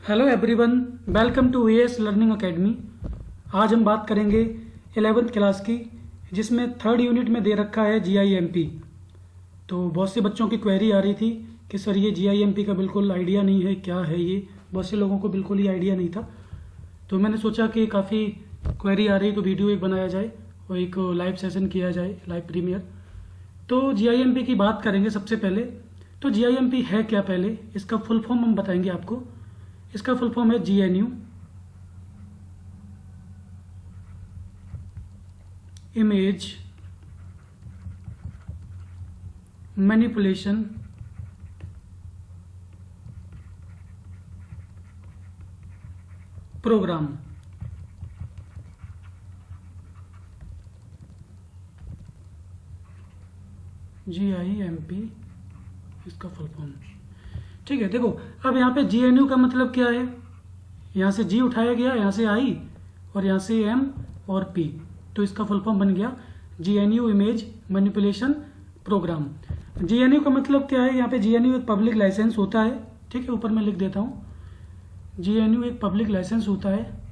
Hello everyone, welcome to AS learning academy. आज हम बात करेंगे 11th क्लास की, जिसमें थर्ड यूनिट में दे रखा है जीआईएमपी। तो बहुत से बच्चों की क्वेरी आ रही थी कि सर ये जीआईएमपी का बिल्कुल आइडिया नहीं है, क्या है ये। बहुत से लोगों को बिल्कुल ही आइडिया नहीं था। तो मैंने सोचा कि काफ़ी क्वेरी आ रही तो वीडियो एक बनाया जाए और एक लाइव सेशन किया जाए, लाइव प्रीमियर। तो जीआईएमपी की बात करेंगे सबसे पहले। तो जीआईएमपी है क्या, पहले इसका फुल फॉर्म हम बताएंगे आपको। इसका फुल फॉर्म है जीएनयू, इमेज मैनिपुलेशन प्रोग्राम। जीआईएमपी इसका फुल फॉर्म, ठीक है। देखो, अब यहाँ पे जीएनयू का मतलब क्या है, यहाँ से जी उठाया गया, यहाँ से आई और यहाँ से एम और पी, तो इसका फुल फॉर्म बन गया GNU image manipulation program. GNU का मतलब क्या है, यहाँ पे जीएनयू एक पब्लिक लाइसेंस होता है, ठीक है। ऊपर मैं लिख देता हूँ, जीएनयू एक पब्लिक लाइसेंस होता है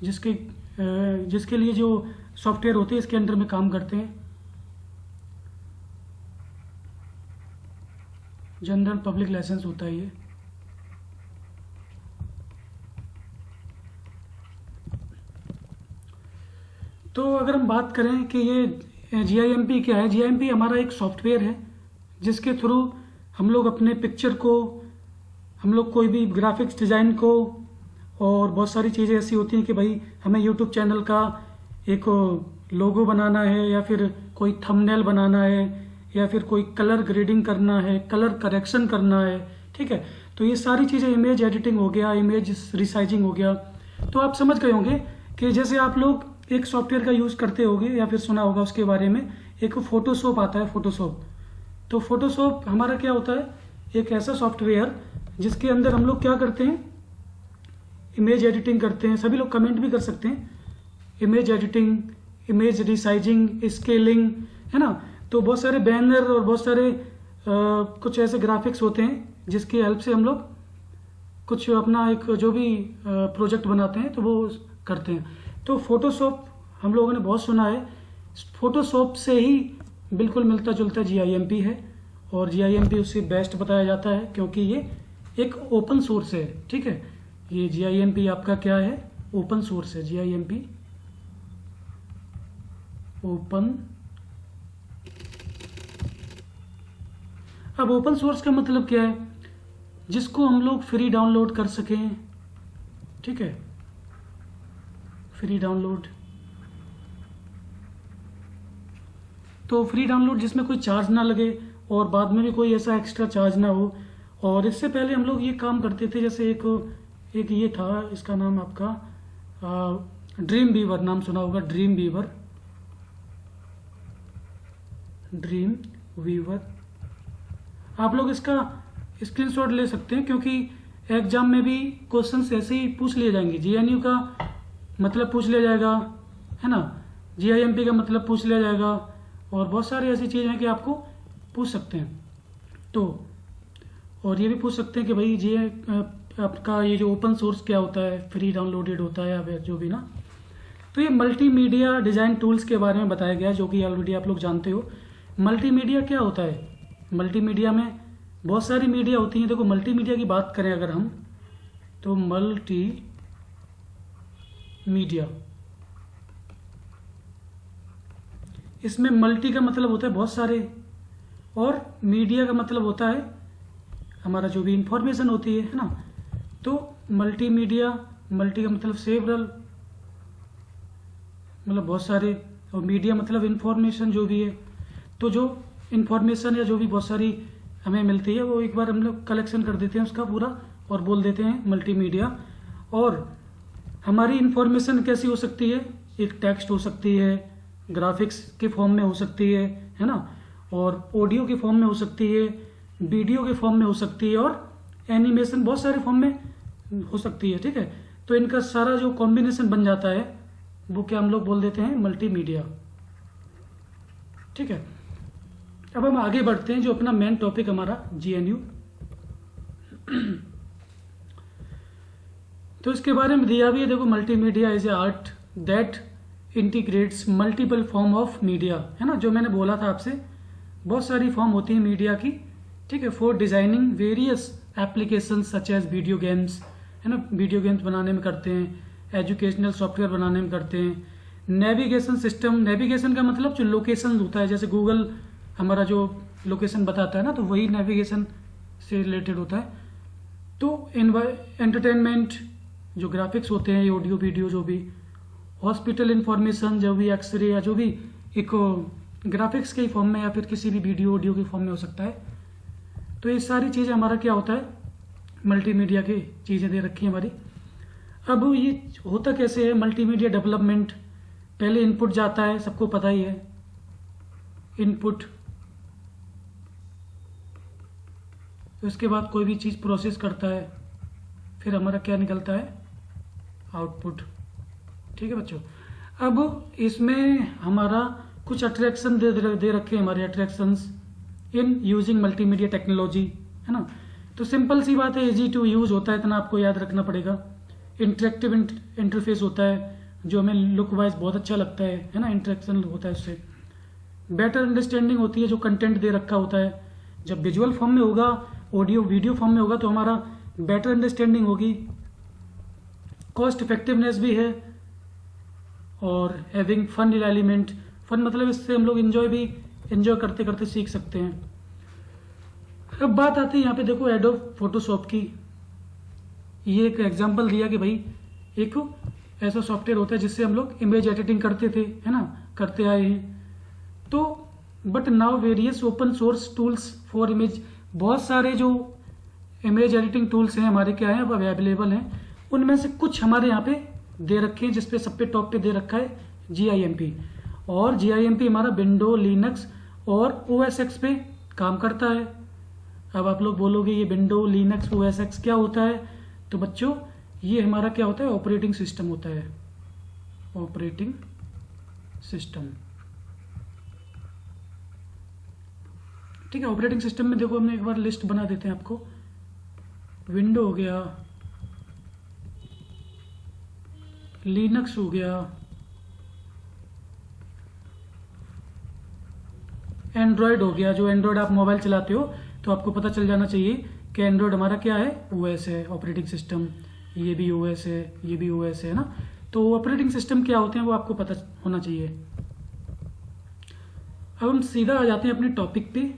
जिसके लिए जो सॉफ्टवेयर होते हैं इसके अंडर में काम करते हैं। जनरल पब्लिक लाइसेंस होता है ये। तो अगर हम बात करें कि ये जीआईएमपी क्या है, जीआईएमपी हमारा एक सॉफ्टवेयर है जिसके थ्रू हम लोग अपने पिक्चर को, हम लोग कोई भी ग्राफिक्स डिज़ाइन को, और बहुत सारी चीज़ें ऐसी होती हैं कि भाई हमें यूट्यूब चैनल का एक लोगो बनाना है, या फिर कोई थंबनेल बनाना है, या फिर कोई कलर ग्रेडिंग करना है, कलर करेक्शन करना है, ठीक है। तो ये सारी चीज़ें, इमेज एडिटिंग हो गया, इमेज रिसाइजिंग हो गया। तो आप समझ गए होंगे कि जैसे आप लोग एक सॉफ्टवेयर का यूज़ करते होंगे या फिर सुना होगा उसके बारे में, एक फोटोशॉप आता है, फोटोशॉप। तो फोटोशॉप हमारा क्या होता है, एक ऐसा सॉफ्टवेयर जिसके अंदर हम लोग क्या करते हैं, इमेज एडिटिंग करते हैं। सभी लोग कमेंट भी कर सकते हैं, image editing, image resizing, scaling, है ना। तो बहुत सारे बैनर और बहुत सारे कुछ ऐसे ग्राफिक्स होते हैं जिसकी हेल्प से हम लोग कुछ अपना एक जो भी प्रोजेक्ट बनाते हैं तो वो करते हैं। तो फोटोशॉप हम लोगों ने बहुत सुना है, फोटोशॉप से ही बिल्कुल मिलता जुलता जीआईएमपी है, और जीआईएमपी उससे बेस्ट बताया जाता है क्योंकि ये एक ओपन सोर्स है, ठीक है। ये जीआईएमपी आपका क्या है, ओपन सोर्स है। जीआईएमपी ओपन। अब ओपन सोर्स का मतलब क्या है, जिसको हम लोग फ्री डाउनलोड कर सकें, ठीक है, फ्री डाउनलोड। तो फ्री डाउनलोड जिसमें कोई चार्ज ना लगे और बाद में भी कोई ऐसा एक्स्ट्रा चार्ज ना हो। और इससे पहले हम लोग ये काम करते थे, जैसे एक ये था, इसका नाम आपका ड्रीम वीवर, नाम सुना होगा, ड्रीम वीवर। ड्रीम वीवर आप लोग इसका स्क्रीनशॉट ले सकते हैं क्योंकि एग्जाम में भी क्वेश्चंस ऐसे ही पूछ लिए जाएंगे। जीएनयू का मतलब पूछ लिया जाएगा, है ना, जीआईएमपी का मतलब पूछ लिया जाएगा, और बहुत सारी ऐसी चीज़ें हैं कि आपको पूछ सकते हैं। तो और ये भी पूछ सकते हैं कि भाई जी आपका ये जो ओपन सोर्स क्या होता है, फ्री डाउनलोडेड होता है या फिर जो भी ना। तो ये मल्टीमीडिया डिज़ाइन टूल्स के बारे में बताया गया है, जो कि ऑलरेडी आप लोग जानते हो। मल्टीमीडिया क्या होता है, मल्टीमीडिया में बहुत सारी मीडिया होती हैं। देखो, मल्टीमीडिया की बात करें अगर हम, तो मल्टी मीडिया, इसमें मल्टी का मतलब होता है बहुत सारे, और मीडिया का मतलब होता है हमारा जो भी इंफॉर्मेशन होती है ना। तो मल्टीमीडिया, मल्टी का मतलब सेवरल, मतलब बहुत सारे, और मीडिया मतलब इंफॉर्मेशन जो भी है। तो जो इंफॉर्मेशन या जो भी बहुत सारी हमें मिलती है वो एक बार हम लोग कलेक्शन कर देते हैं उसका पूरा, और बोल देते हैं मल्टीमीडिया। और हमारी इंफॉर्मेशन कैसी हो सकती है, एक टेक्स्ट हो सकती है, ग्राफिक्स के फॉर्म में हो सकती है ना, और ऑडियो के फॉर्म में हो सकती है, वीडियो के फॉर्म में हो सकती है, और एनिमेशन बहुत सारे फॉर्म में हो सकती है, ठीक है। तो इनका सारा जो कॉम्बिनेशन बन जाता है वो क्या हम लोग बोल देते हैं, मल्टीमीडिया, ठीक है। अब हम आगे बढ़ते हैं, जो अपना मेन टॉपिक हमारा जीएनयू। तो इसके बारे में दिया भी है, देखो multimedia is a art that integrates multiple form of media, है ना, जो मैंने बोला था आपसे, बहुत सारी फॉर्म होती है मीडिया की, ठीक है, for designing various application such as video games, है ना, वीडियो गेम्स बनाने में करते हैं, एजुकेशनल सॉफ्टवेयर बनाने में करते हैं, नेविगेशन सिस्टम, नेविगेशन का मतलब जो लोकेशन होता है, जैसे गूगल हमारा जो लोकेशन बताता है ना, तो वही नेविगेशन से रिलेटेड होता है। तो एंटरटेनमेंट जो ग्राफिक्स होते हैं, ऑडियो वीडियो जो भी, हॉस्पिटल इंफॉर्मेशन जो भी, एक्सरे या जो भी एक ग्राफिक्स के फॉर्म में या फिर किसी भी वीडियो ऑडियो के फॉर्म में हो सकता है। तो ये सारी चीज़ें हमारा क्या होता है, मल्टीमीडिया की चीज़ें दे रखी है हमारी। अब ये होता कैसे है मल्टीमीडिया डेवलपमेंट, पहले इनपुट जाता है, सबको पता ही है, इनपुट, उसके बाद कोई भी चीज़ प्रोसेस करता है, फिर हमारा क्या निकलता है, आउटपुट, ठीक है बच्चों। अब इसमें हमारा कुछ अट्रैक्शन दे रखे हैं, हमारे attractions in using multimedia technology, है ना। तो सिंपल सी बात है, इजी टू यूज होता है, इतना आपको याद रखना पड़ेगा। इंटरेक्टिव इंटरफेस होता है जो हमें लुक वाइज बहुत अच्छा लगता है ना, इंटरेक्शन होता है उससे। बेटर अंडरस्टैंडिंग होती है, जो कंटेंट दे रखा होता है, जब विजुअल फॉर्म में होगा, ऑडियो वीडियो फॉर्म में होगा तो हमारा बेटर अंडरस्टैंडिंग होगी। कॉस्ट इफेक्टिवनेस भी है, और हैविंग फन एलिमेंट, फन मतलब इससे हम लोग एंजॉय करते करते सीख सकते हैं। अब बात आती है यहाँ पे, देखो एडोब फोटोशॉप की, ये एक एग्जांपल दिया कि भाई एक ऐसा सॉफ्टवेयर होता है जिससे हम लोग इमेज एडिटिंग करते थे, है ना, करते आए हैं। तो but now various open source tools for image, बहुत सारे जो इमेज एडिटिंग टूल्स हैं हमारे क्या हैं, अब अवेलेबल हैं। उनमें से कुछ हमारे यहाँ पे दे रखे हैं, जिसपे सब पे टॉप पे दे रखा है GIMP, और GIMP हमारा विंडो, लिनक्स और OS X पे काम करता है। अब आप लोग बोलोगे ये विंडो, लिनक्स, OS X क्या होता है, तो बच्चों ये हमारा क्या होता है, ऑपरेटिंग सिस्टम होता है, ऑपरेटिंग सिस्टम, ठीक है। ऑपरेटिंग सिस्टम में देखो, हमने एक बार लिस्ट बना देते हैं आपको, विंडो हो गया, लिनक्स हो गया, एंड्रॉयड हो गया, जो एंड्रॉयड आप मोबाइल चलाते हो तो आपको पता चल जाना चाहिए कि एंड्रॉयड हमारा क्या है, OS है, ऑपरेटिंग सिस्टम, ये भी OS है, ये भी OS है ना। तो ऑपरेटिंग सिस्टम क्या होते हैं वो आपको पता होना चाहिए। अब हम सीधा आ जाते हैं अपने टॉपिक पे,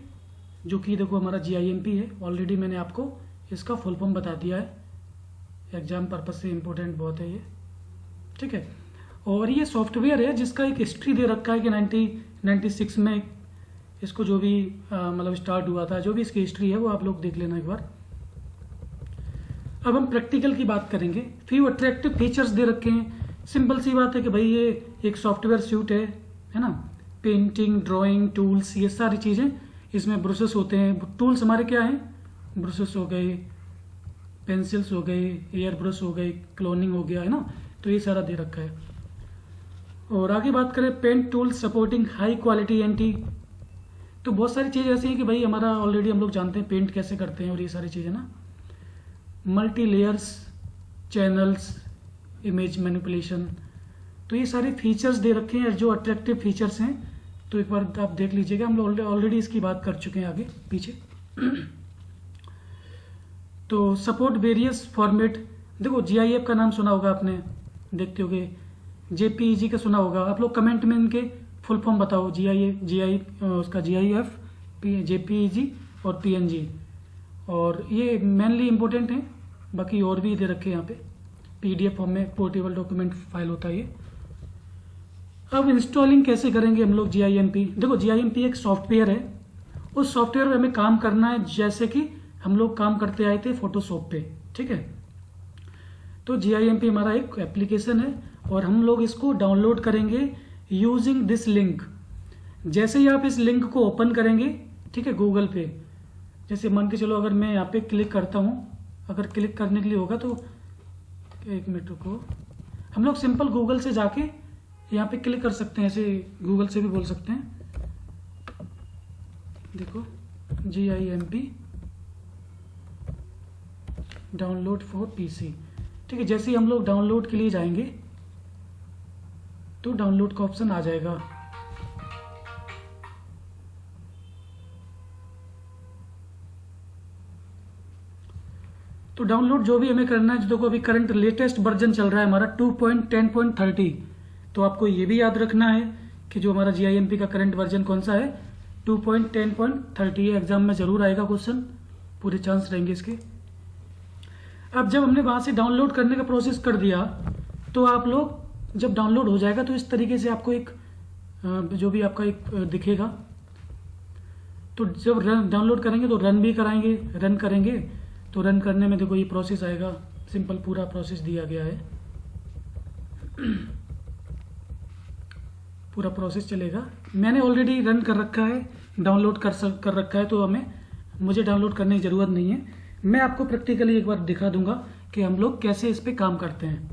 जो कि देखो हमारा GIMP है। ऑलरेडी मैंने आपको इसका फुल फॉर्म बता दिया है, एग्जाम पर्पज से इम्पोर्टेंट बहुत है ये, ठीक है। और ये सॉफ्टवेयर है जिसका एक हिस्ट्री दे रखा है कि 1996 में इसको जो भी मतलब स्टार्ट हुआ था, जो भी इसकी हिस्ट्री है वो आप लोग देख लेना एक बार। अब हम प्रैक्टिकल की बात करेंगे। फ्यू अट्रैक्टिव फीचर्स दे रखे हैं, सिंपल सी बात है कि भाई ये एक सॉफ्टवेयर सूट है ना, पेंटिंग, ड्राइंग टूल्स, ये सारी चीज़ें इसमें ब्रशेस होते हैं। टूल्स हमारे क्या हैं, ब्रशेस हो गए, पेंसिल्स हो गए, एयर ब्रश हो गए, क्लोनिंग हो गया, है ना, तो ये सारा दे रखा है। और आगे बात करें, paint tools supporting high quality anti, तो बहुत सारी चीज़ ऐसी हैं कि भाई हमारा ऑलरेडी हम लोग जानते हैं पेंट कैसे करते हैं और ये सारी चीज़ें ना। Multi layers, channels, image manipulation, तो ये सारे फीचर्स दे रखे हैं जो अट्रैक्टिव फीचर्स हैं। तो एक बार आप देख लीजिएगा, हम लोग ऑलरेडी इसकी बात कर चुके हैं आगे पीछे। तो सपोर्ट वेरियस फॉर्मेट, देखो GIF का नाम सुना होगा आपने, देखते होगे, JPEG का सुना होगा। आप लोग कमेंट में इनके फुल फॉर्म बताओ, उसका GIF, JPEG और PNG, और ये मेनली इंपॉर्टेंट है। बाकी और भी दे रखे हैं यहाँ पे, PDF फॉर्म में पोर्टेबल डॉक्यूमेंट फाइल होता है ये। अब इंस्टॉलिंग कैसे करेंगे हम लोग GIMP, देखो GIMP एक सॉफ्टवेयर है, उस सॉफ्टवेयर में हमें काम करना है जैसे कि हम लोग काम करते आए थे फोटोशॉप पे, ठीक है। तो GIMP हमारा एक एप्लीकेशन है और हम लोग इसको डाउनलोड करेंगे यूजिंग दिस लिंक। जैसे ही आप इस लिंक को ओपन करेंगे, ठीक है, गूगल पे, जैसे मान के चलो अगर मैं यहाँ पे क्लिक करता हूँ, अगर क्लिक करने के लिए होगा तो एक मिनट रुको, हम लोग सिंपल गूगल से जाके यहाँ पे क्लिक कर सकते हैं, ऐसे गूगल से भी बोल सकते हैं। देखो GIMP डाउनलोड फॉर PC, ठीक है, जैसे ही हम लोग डाउनलोड के लिए जाएंगे तो डाउनलोड का ऑप्शन आ जाएगा। तो डाउनलोड जो भी हमें करना है, जो देखो अभी करंट लेटेस्ट वर्जन चल रहा है हमारा 2.10.30। तो आपको ये भी याद रखना है कि जो हमारा GIMP का करंट वर्जन कौन सा है, 2.10.30। ये एग्जाम में जरूर आएगा क्वेश्चन, पूरे चांस रहेंगे इसके। अब जब हमने वहां से डाउनलोड करने का प्रोसेस कर दिया, तो आप लोग जब डाउनलोड हो जाएगा तो इस तरीके से आपको एक जो भी आपका एक दिखेगा। तो जब डाउनलोड करेंगे तो रन भी कराएंगे, रन करेंगे तो रन करने में देखो ये प्रोसेस आएगा, सिंपल पूरा प्रोसेस दिया गया है। पूरा प्रोसेस चलेगा। मैंने ऑलरेडी रन कर रखा है, डाउनलोड कर रखा है, तो मुझे डाउनलोड करने की ज़रूरत नहीं है। मैं आपको प्रैक्टिकली एक बार दिखा दूंगा कि हम लोग कैसे इस पे काम करते हैं।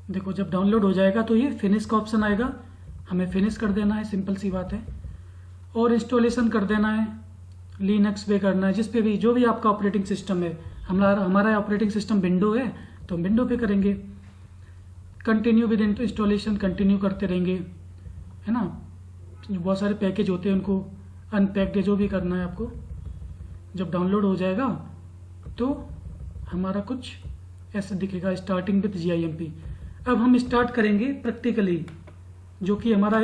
देखो जब डाउनलोड हो जाएगा तो ये फिनिश का ऑप्शन आएगा, हमें फिनिश कर देना है, सिंपल सी बात है। और इंस्टॉलेशन कर देना है, लिनक्स पे करना है, जिस पे भी जो भी आपका ऑपरेटिंग सिस्टम है। हमारा ऑपरेटिंग सिस्टम विंडो है तो हम विंडो पे करेंगे। कंटिन्यू विद इंस्टॉलेशन, कंटिन्यू करते रहेंगे, है ना। बहुत सारे पैकेज होते हैं, उनको अनपैक्ड जो भी करना है आपको। जब डाउनलोड हो जाएगा तो हमारा कुछ ऐसे दिखेगा, स्टार्टिंग विद GIMP। अब हम स्टार्ट करेंगे प्रैक्टिकली, जो कि हमारा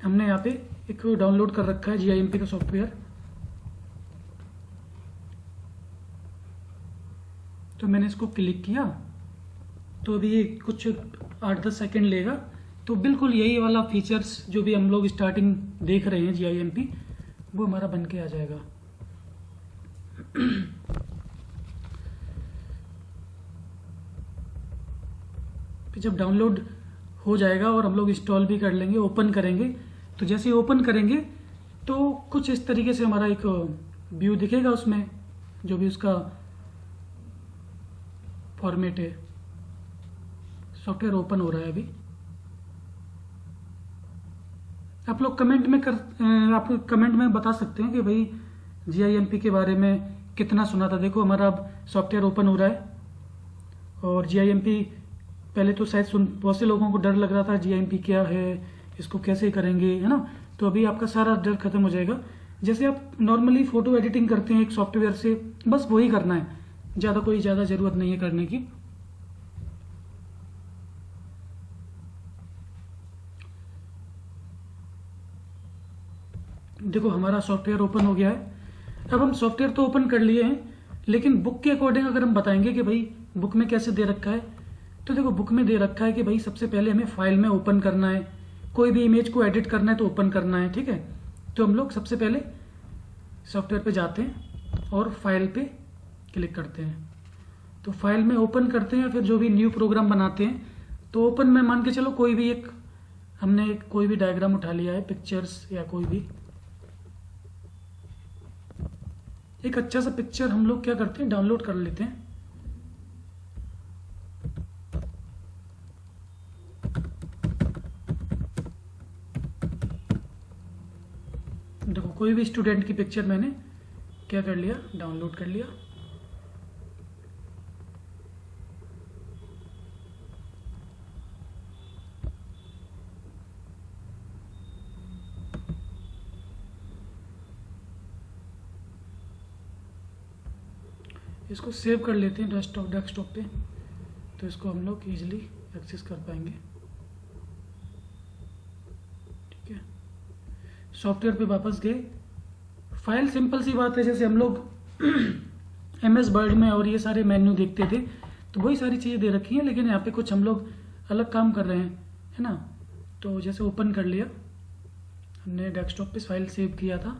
हमने यहाँ पे एक डाउनलोड कर रखा है GIMP का सॉफ्टवेयर। तो मैंने इसको क्लिक किया तो अभी ये कुछ 8-10 सेकेंड लेगा। तो बिल्कुल यही वाला फीचर्स जो भी हम लोग स्टार्टिंग देख रहे हैं GIMP, वो हमारा बन के आ जाएगा। फिर जब डाउनलोड हो जाएगा और हम लोग इंस्टॉल भी कर लेंगे, ओपन करेंगे, तो जैसे ही ओपन करेंगे तो कुछ इस तरीके से हमारा एक व्यू दिखेगा, उसमें जो भी उसका फॉर्मेट है। सॉफ्टवेयर ओपन हो रहा है अभी। आप लोग आप कमेंट में बता सकते हैं कि भाई GIMP के बारे में कितना सुना था। देखो हमारा अब सॉफ्टवेयर ओपन हो रहा है, और GIMP पहले तो शायद बहुत से लोगों को डर लग रहा था GIMP क्या है, इसको कैसे करेंगे, है ना। तो अभी आपका सारा डर खत्म हो जाएगा। जैसे आप नॉर्मली फोटो एडिटिंग करते हैं एक सॉफ्टवेयर से, बस वही करना है, ज़्यादा ज़रूरत नहीं है करने की। देखो हमारा सॉफ्टवेयर ओपन हो गया है। अब हम सॉफ्टवेयर तो ओपन कर लिए हैं, लेकिन बुक के अकॉर्डिंग अगर हम बताएंगे कि भाई बुक में कैसे दे रखा है, तो देखो बुक में दे रखा है कि भाई सबसे पहले हमें फाइल में ओपन करना है, कोई भी इमेज को एडिट करना है तो ओपन करना है, ठीक है। तो हम लोग सबसे पहले सॉफ्टवेयर पे जाते हैं और फाइल पे क्लिक करते हैं। तो फाइल में ओपन करते हैं, फिर जो भी न्यू प्रोग्राम बनाते हैं, तो ओपन में मान के चलो कोई भी हमने कोई भी डायग्राम उठा लिया है, पिक्चर्स या कोई भी एक अच्छा सा पिक्चर हम लोग क्या करते हैं, डाउनलोड कर लेते हैं। देखो कोई भी स्टूडेंट की पिक्चर मैंने क्या कर लिया, डाउनलोड कर लिया। इसको सेव कर लेते हैं डेस्कटॉप पे, तो इसको हम लोग इजीली एक्सेस कर पाएंगे, ठीक है। सॉफ्टवेयर पे वापस गए, फाइल सिंपल सी बात है, जैसे हम लोग MS वर्ड में और ये सारे मेन्यू देखते थे, तो वही सारी चीज़ें दे रखी हैं, लेकिन यहाँ पे कुछ हम लोग अलग काम कर रहे हैं, है ना। तो जैसे ओपन कर लिया, हमने डेस्कटॉप पे फाइल सेव किया था,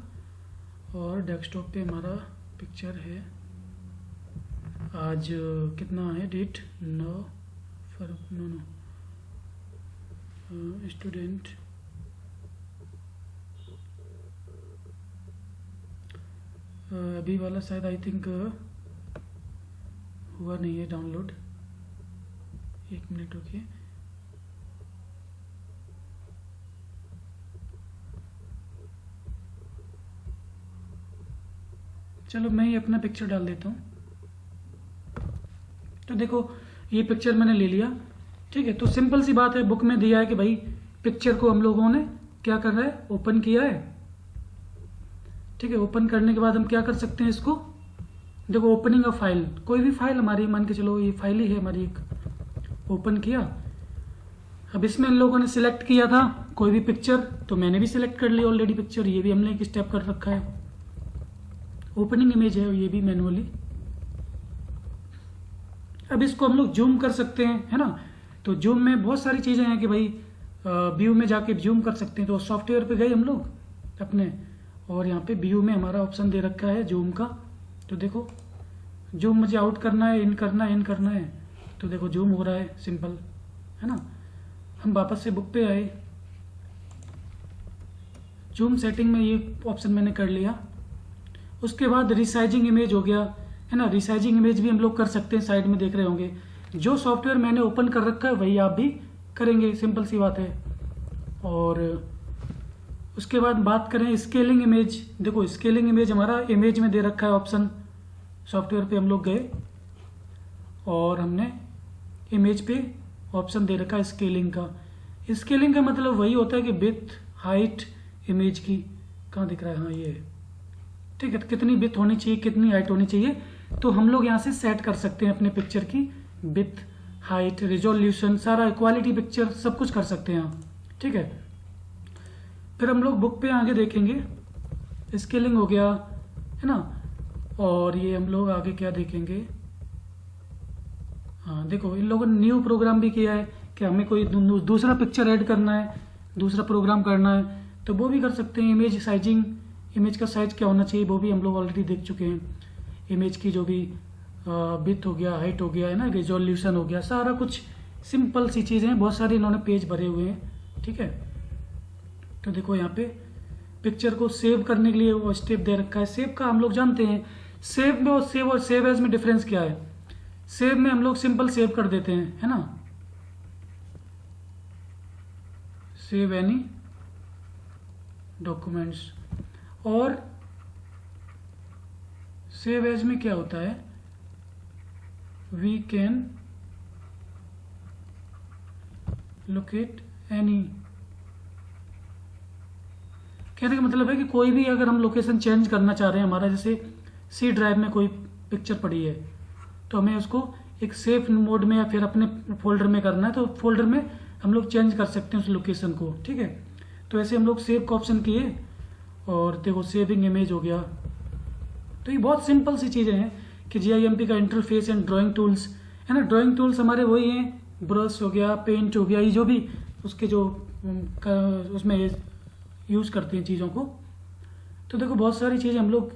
और डेस्कटॉप पे हमारा पिक्चर है। आज कितना है डेट, 9 फरवरी, स्टूडेंट अभी वाला शायद आई थिंक हुआ नहीं है डाउनलोड। 1 मिनट रुकिए। चलो मैं ही अपना पिक्चर डाल देता हूँ। तो देखो ये पिक्चर मैंने ले लिया, ठीक है। तो सिंपल सी बात है, बुक में दिया है कि भाई पिक्चर को हम लोगों ने क्या करना है, ओपन किया है, ठीक है। ओपन करने के बाद हम क्या कर सकते हैं, इसको देखो ओपनिंग अ फाइल, कोई भी फाइल हमारी, मान के चलो ये फाइल ही है हमारी एक, ओपन किया। अब इसमें इन लोगों ने सिलेक्ट किया था कोई भी पिक्चर, तो मैंने भी सिलेक्ट कर लिया ऑलरेडी पिक्चर, ये भी हमने एक स्टेप कर रखा है। ओपनिंग इमेज है ये भी मैनुअली। अब इसको हम लोग जूम कर सकते हैं, है ना। तो जूम में बहुत सारी चीजें हैं कि भाई व्यू में जाके जूम कर सकते हैं। तो सॉफ्टवेयर पे गए हम लोग अपने, और यहाँ पे व्यू में हमारा ऑप्शन दे रखा है जूम का। तो देखो जूम मुझे आउट करना है, इन करना है, इन करना है, तो देखो जूम हो रहा है, सिंपल, है ना। हम वापस से बुक पे आए, जूम सेटिंग में ये ऑप्शन मैंने कर लिया। उसके बाद रिसाइजिंग इमेज हो गया, है ना। रिसाइजिंग इमेज भी हम लोग कर सकते हैं, साइड में देख रहे होंगे। जो सॉफ्टवेयर मैंने ओपन कर रखा है वही आप भी करेंगे, सिंपल सी बात है। और उसके बाद बात करें स्केलिंग इमेज, देखो स्केलिंग इमेज हमारा इमेज में दे रखा है ऑप्शन। सॉफ्टवेयर पे हम लोग गए और हमने इमेज पे ऑप्शन दे रखा है स्केलिंग का। स्केलिंग का मतलब वही होता है कि विड्थ हाइट इमेज की, कहाँ दिख रहा है, हाँ ये है, ठीक है। कितनी विड्थ होनी चाहिए, कितनी हाइट होनी चाहिए, तो हम लोग यहाँ से सेट कर सकते हैं अपने पिक्चर की विड्थ, हाइट, रिजोल्यूशन, सारा क्वालिटी पिक्चर सब कुछ कर सकते हैं यहाँ, ठीक है। फिर हम लोग बुक पे आगे देखेंगे, स्केलिंग हो गया, है ना। और ये हम लोग आगे क्या देखेंगे, हाँ देखो इन लोगों ने न्यू प्रोग्राम भी किया है कि हमें कोई दूसरा पिक्चर ऐड करना है, दूसरा प्रोग्राम करना है, तो वो भी कर सकते हैं। इमेज साइजिंग, इमेज का साइज क्या होना चाहिए वो भी हम लोग ऑलरेडी देख चुके हैं। इमेज की जो भी विड्थ हो गया, हाइट हो गया, है ना, रिजोल्यूशन हो गया, सारा कुछ सिंपल सी चीज़ें हैं। बहुत सारे इन्होंने पेज भरे हुए हैं, ठीक है। तो देखो यहाँ पे पिक्चर को सेव करने के लिए वो स्टेप दे रखा है। सेव का हम लोग जानते हैं, सेव में और सेव एज में डिफरेंस क्या है। सेव में हम लोग सिंपल सेव कर देते हैं, है ना, सेव एनी डॉक्यूमेंट्स। और सेव एज में क्या होता है, वी कैन लोकेट एनी, कहने का मतलब है कि कोई भी अगर हम लोकेशन चेंज करना चाह रहे हैं, हमारा जैसे सी ड्राइव में कोई पिक्चर पड़ी है तो हमें उसको एक सेफ मोड में या फिर अपने फोल्डर में करना है, तो फोल्डर में हम लोग चेंज कर सकते हैं उस लोकेशन को, ठीक है। तो ऐसे हम लोग सेव का ऑप्शन किए और देखो सेविंग इमेज हो गया। तो ये बहुत सिंपल सी चीज़ें हैं कि GIMP का इंटरफेस एंड ड्राइंग टूल्स, है ना। ड्राइंग टूल्स हमारे वही हैं, ब्रश हो गया, पेंट हो गया, ये जो भी उसके जो उसमें यूज़ करते हैं चीज़ों को। तो देखो बहुत सारी चीज़ें हम लोग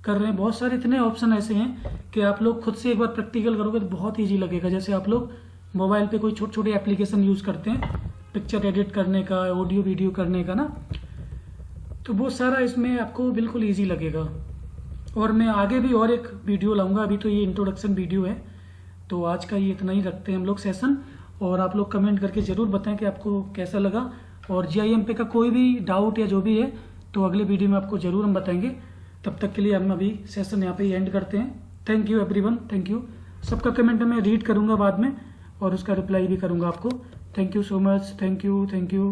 कर रहे हैं, बहुत सारे इतने ऑप्शन ऐसे हैं कि आप लोग खुद से एक बार प्रैक्टिकल करोगे तो बहुत ईजी लगेगा। जैसे आप लोग मोबाइल पे कोई छोटे छोटे एप्लीकेशन यूज़ करते हैं पिक्चर एडिट करने का, ऑडियो वीडियो करने का ना, तो वो सारा इसमें आपको बिल्कुल ईजी लगेगा। और मैं आगे भी और एक वीडियो लाऊंगा, अभी तो ये इंट्रोडक्शन वीडियो है। तो आज का ये इतना ही रखते हैं हम लोग सेशन, और आप लोग कमेंट करके ज़रूर बताएं कि आपको कैसा लगा। और GIMP का कोई भी डाउट या जो भी है तो अगले वीडियो में आपको ज़रूर हम बताएंगे। तब तक के लिए हम अभी सेशन यहाँ पे एंड करते हैं। Thank you everyone, thank you. सबका कमेंट मैं रीड करूँगा बाद में और उसका रिप्लाई भी करूँगा आपको। Thank you so much, thank you, thank you.